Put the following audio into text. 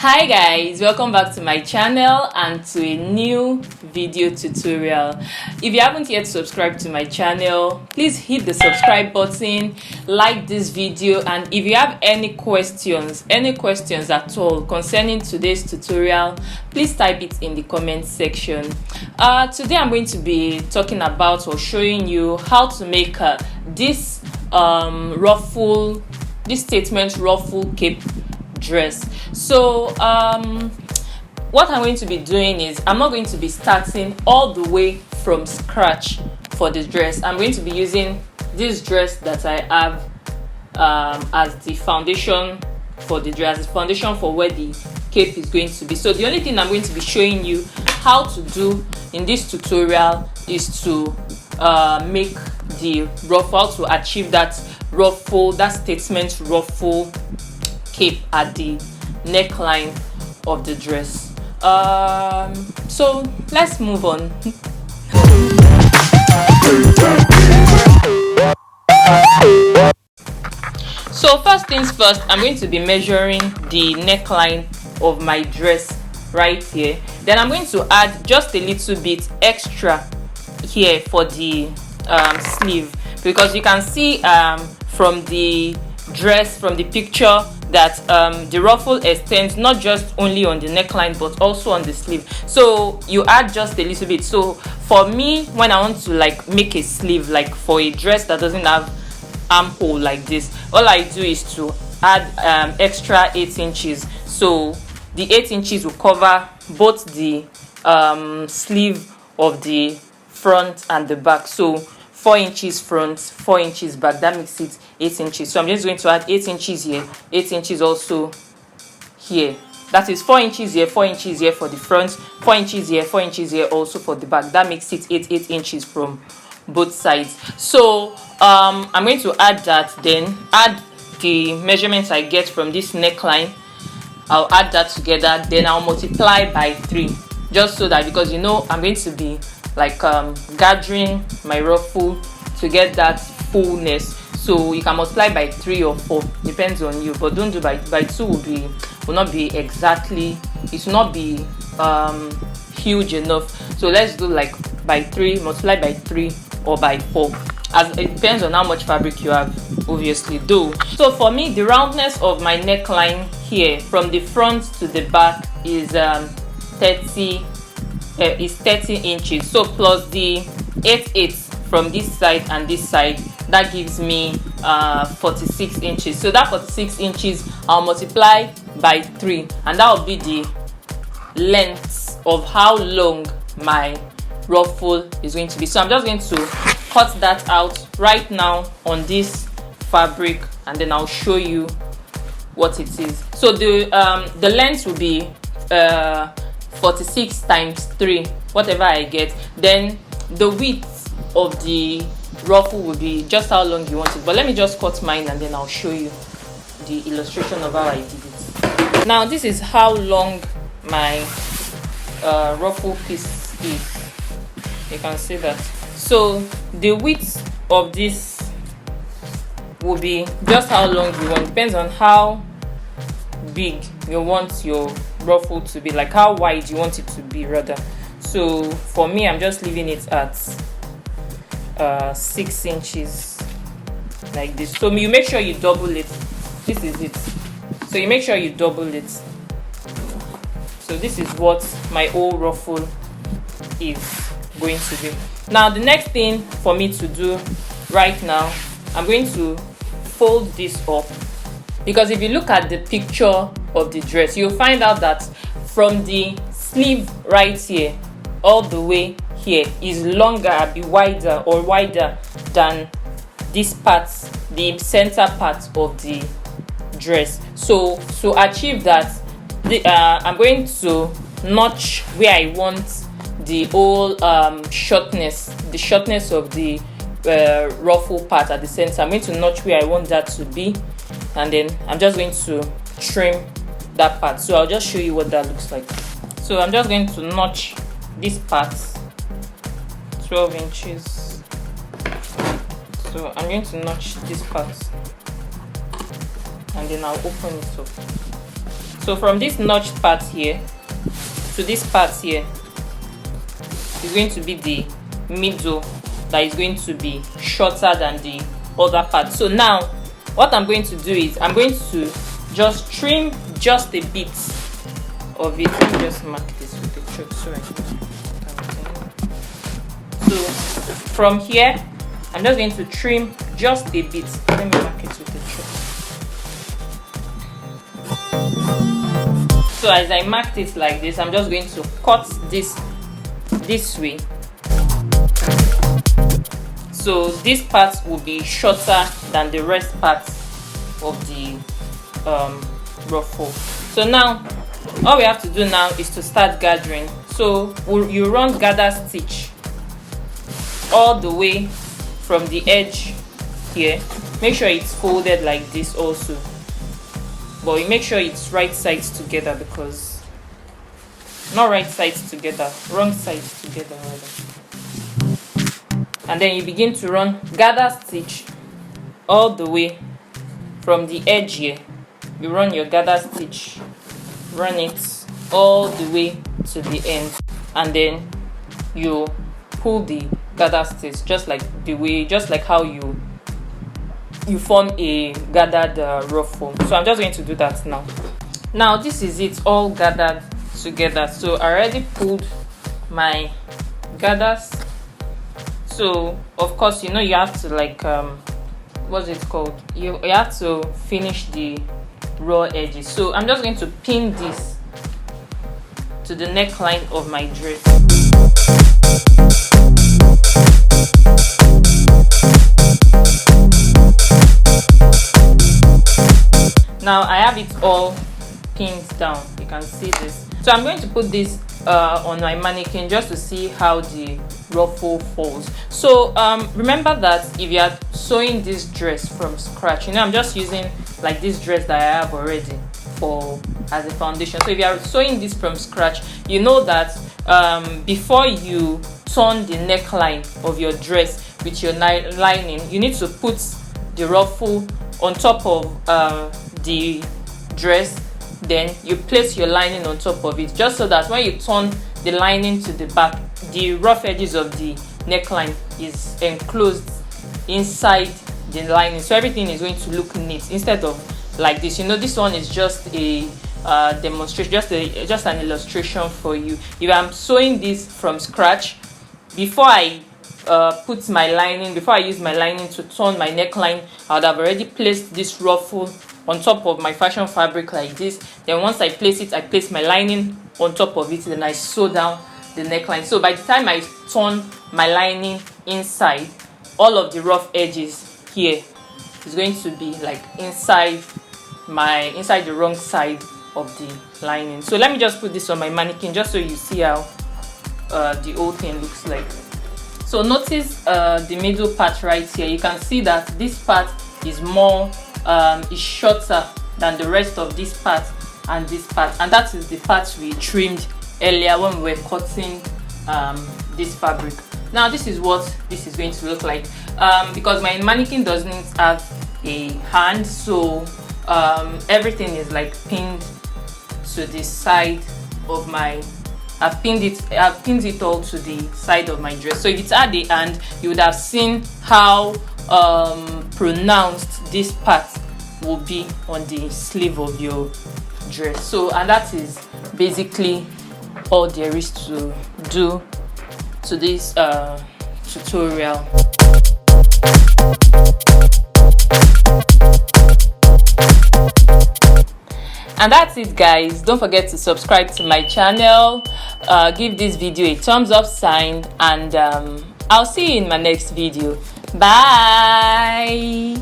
Hi guys, welcome back to my channel and to a new video tutorial. If you haven't yet subscribed to my channel, please hit the subscribe button, like this video, and if you have any questions at all concerning today's tutorial, please type it in the comment section. Today I'm going to be talking about or showing you how to make this statement ruffle cape dress. So what I'm going to be doing is I'm not going to be starting all the way from scratch for this dress. I'm going to be using this dress that I have as the foundation for the dress, the foundation for where the cape is going to be. So the only thing I'm going to be showing you how to do in this tutorial is to make the ruffle, to achieve that ruffle, that statement ruffle cape at the neckline of the dress. So let's move on. So first things first, I'm going to be measuring the neckline of my dress right here. Then I'm going to add just a little bit extra here for the sleeve, because you can see from the dress, from the picture, that the ruffle extends not just only on the neckline but also on the sleeve. So you add just a little bit. So for me, when I want to like make a sleeve, like for a dress that doesn't have armhole like this, all I do is to add extra 8 inches. So the 8 inches will cover both the sleeve of the front and the back. So 4 inches front, 4 inches back, that makes it 8 inches. So I'm just going to add 8 inches here, 8 inches also here. That is 4 inches here, 4 inches here for the front, 4 inches here, 4 inches here also for the back. That makes it 8 inches from both sides. So I'm going to add that, then add the measurements I get from this neckline. I'll add that together, then I'll multiply by 3, just so that, because I'm going to be like gathering my ruffle to get that fullness. So you can multiply by 3 or 4, depends on you, but don't do by 2. Will not be exactly, it will not be huge enough. So let's do like by 3, multiply by 3 or by 4, as it depends on how much fabric you have, obviously, though. So for me, the roundness of my neckline here from the front to the back is 30 inches. So plus the 8 from this side and this side, that gives me 46 inches. So that 46 inches I'll multiply by 3, and that will be the length of how long my ruffle is going to be. So I'm just going to cut that out right now on this fabric, and then I'll show you what it is. So the length will be 46 times 3, whatever I get. Then the width of the ruffle will be just how long you want it. But let me just cut mine, and then I'll show you the illustration of how I did it. Now this is how long my ruffle piece is. You can see that. So the width of this will be just how long you want. Depends on how big you want your ruffle to be, like how wide you want it to be rather. So for me, I'm just leaving it at 6 inches like this. So you make sure you double it. This is it. So you make sure you double it. So this is what my whole ruffle is going to be. Now the next thing for me to do right now, I'm going to fold this up, because if you look at the picture of the dress, you'll find out that from the sleeve right here all the way here is longer, be wider than this part, the center part of the dress. So to achieve that, I'm going to notch where I want the whole shortness of the ruffle part at the center. I'm going to notch where I want that to be, and then I'm just going to trim that part. So I'll just show you what that looks like. So I'm just going to notch this part 12 inches. So I'm going to notch this part, and then I'll open it up. So from this notched part here to this part here is going to be the middle that is going to be shorter than the other part. So now what I'm going to do is I'm going to just trim just a bit of it. Let me just mark this with the chalk so I can. So from here I'm just going to trim just a bit. Let me mark it with the chalk. So as I marked it like this, I'm just going to cut this way. So this part will be shorter than the rest part of the ruffle. So now all we have to do now is to start gathering. So you run gather stitch all the way from the edge here. Make sure it's folded like this also, but you make sure it's right sides together, because not right sides together, wrong sides together rather. And then you begin to run gather stitch all the way from the edge here. You run your gather stitch, run it all the way to the end, and then you pull the gather stitch just like how you form a gathered ruffle. So I'm just going to do that now. Now this is it all gathered together. So I already pulled my gathers. So of course, you know, you have to like what's it called, you have to finish the raw edges. So I'm just going to pin this to the neckline of my dress. Now I have it all pinned down, you can see this. So I'm going to put this on my mannequin just to see how the ruffle falls. So remember that if you are sewing this dress from scratch, you know, I'm just using like this dress that I have already as a foundation. So if you are sewing this from scratch, you know that before you turn the neckline of your dress with your lining, you need to put the ruffle on top of the dress, then you place your lining on top of it, just so that when you turn the lining to the back, the rough edges of the neckline is enclosed inside the lining, so everything is going to look neat instead of like this. You know, this one is just a demonstration, just an illustration for you. If I'm sewing this from scratch, before I put my lining, before I use my lining to turn my neckline, I would have already placed this ruffle on top of my fashion fabric like this. Then once I place it, I place my lining on top of it, then I sew down the neckline. So by the time I turn my lining inside, all of the rough edges here is going to be like inside the wrong side of the lining. So let me just put this on my mannequin just so you see how the whole thing looks like. So notice the middle part right here. You can see that this part is is shorter than the rest of this part and this part, and that is the part we trimmed earlier when we were cutting this fabric. Now this is what this is going to look like, because my mannequin doesn't have a hand, so everything is like pinned to the side of my I've pinned it all to the side of my dress. So if it had a hand, you would have seen how pronounced this part will be on the sleeve of your dress. So, and that is basically all there is to do to this tutorial. And that's it, guys. Don't forget to subscribe to my channel, give this video a thumbs up sign, and I'll see you in my next video. Bye.